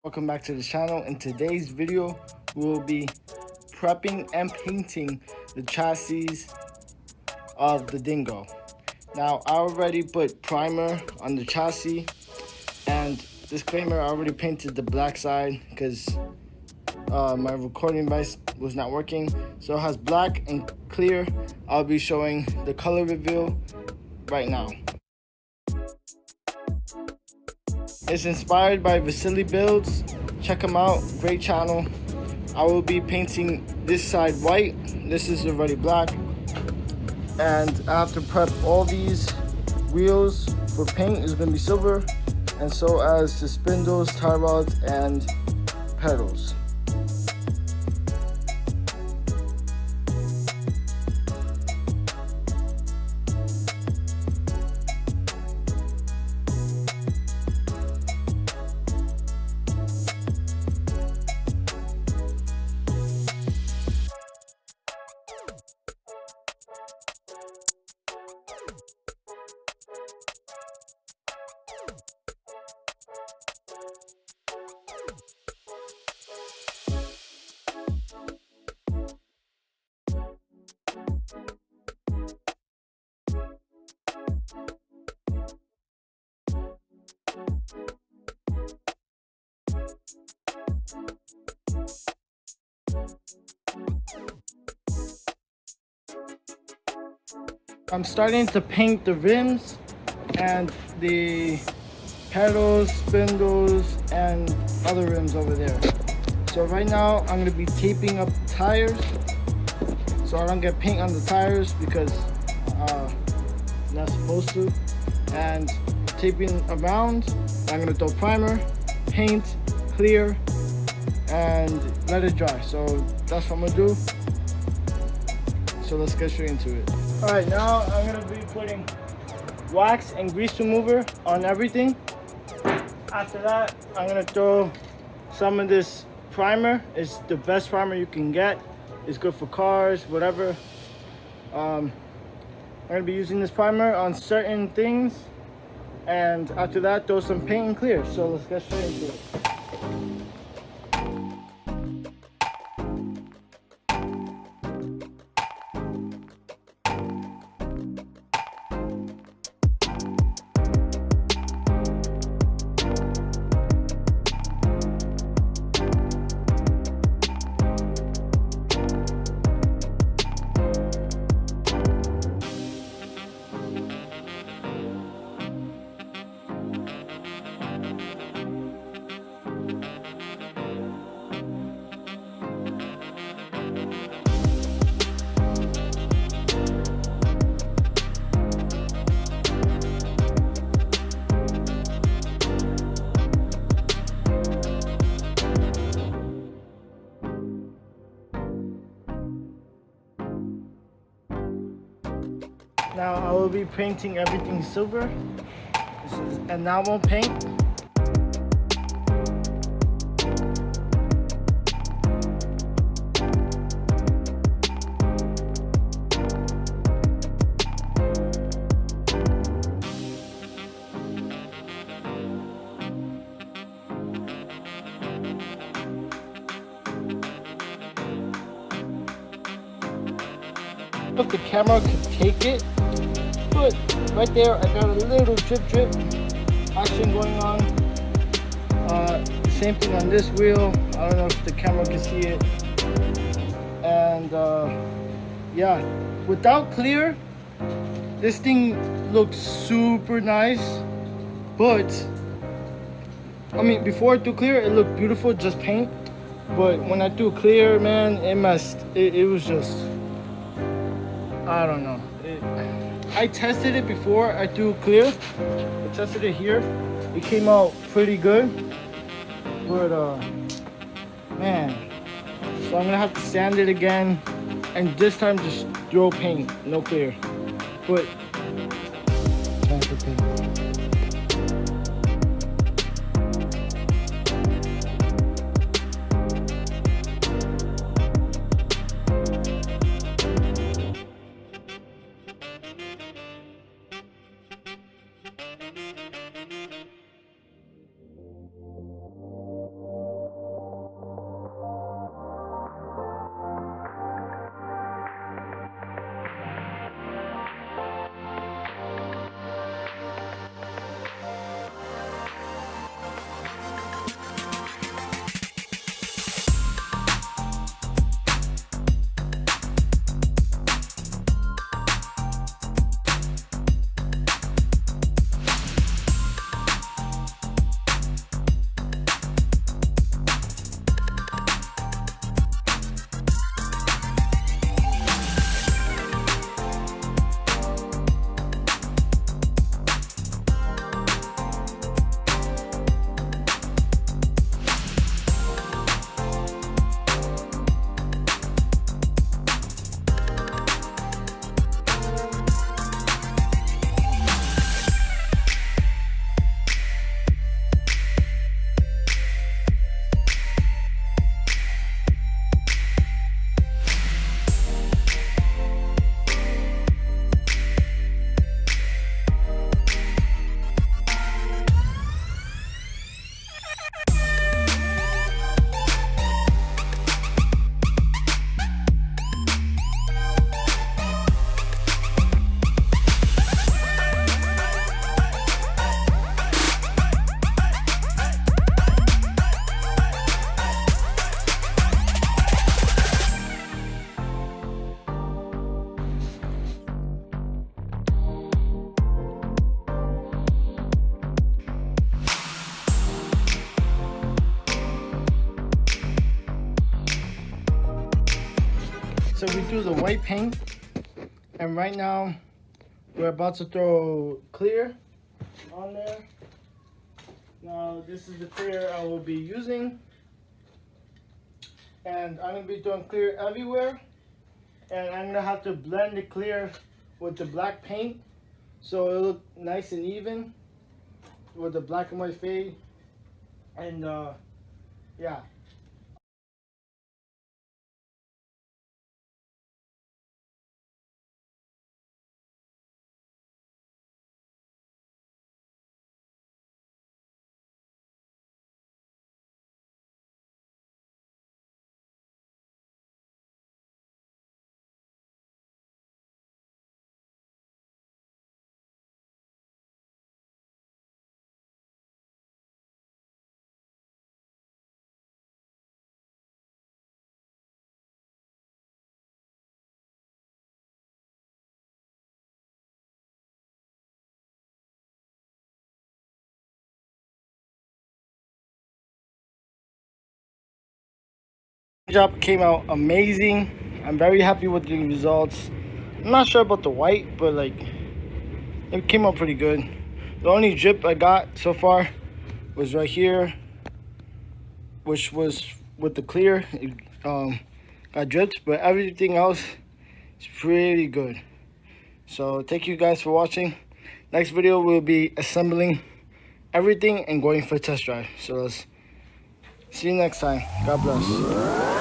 Welcome back to the channel. In today's video, we will be prepping and painting the chassis of the Dingo. Now, I already put primer on the chassis, and disclaimer, I already painted the black side because my recording device was not working. So it has black and clear. I'll be showing the color reveal right now. It's inspired by Vasily Builds. Check him out, great channel. I will be painting this side white. This is already black. And I have to prep all these wheels for paint. It's gonna be silver. And so as the spindles, tie rods, and pedals. I'm starting to paint the rims and the pedals, spindles, and other rims over there. So right now I'm gonna be taping up the tires so I don't get paint on the tires because I'm not supposed to. And taping around, I'm gonna throw primer, paint, clear, and let it dry. So that's what I'm gonna do. So let's get straight into it. All right, now I'm gonna be putting wax and grease remover on everything. After that, I'm gonna throw some of this primer. It's the best primer you can get. It's good for cars, whatever. I'm gonna be using this primer on certain things. And after that, throw some paint and clear. So let's get straight into it. Now I will be painting everything silver. This is enamel paint. If the camera could take it, but right there I got a little drip action going on. Same thing on this wheel. I don't know if the camera can see it. And yeah, without clear, this thing looks super nice. But I mean, before I do clear, it looked beautiful, just paint. But when I do clear, man, it was just, I don't know. I tested it before I do clear. I tested it here. It came out pretty good. But man. So I'm gonna have to sand it again. And this time just throw paint, no clear. But time for paint. So we do the white paint, and right now we're about to throw clear on there. Now this is the clear I will be using, and I'm going to be throwing clear everywhere, and I'm going to have to blend the clear with the black paint so it'll look nice and even with the black and white fade. And yeah. Job came out amazing. I'm very happy with the results. I'm not sure about the white, but like it came out pretty good. The only drip I got so far was right here, which was with the clear. It got dripped, but everything else is pretty good. So thank you guys for watching. Next video we'll be assembling everything and going for a test drive. So let's see you next time. God bless.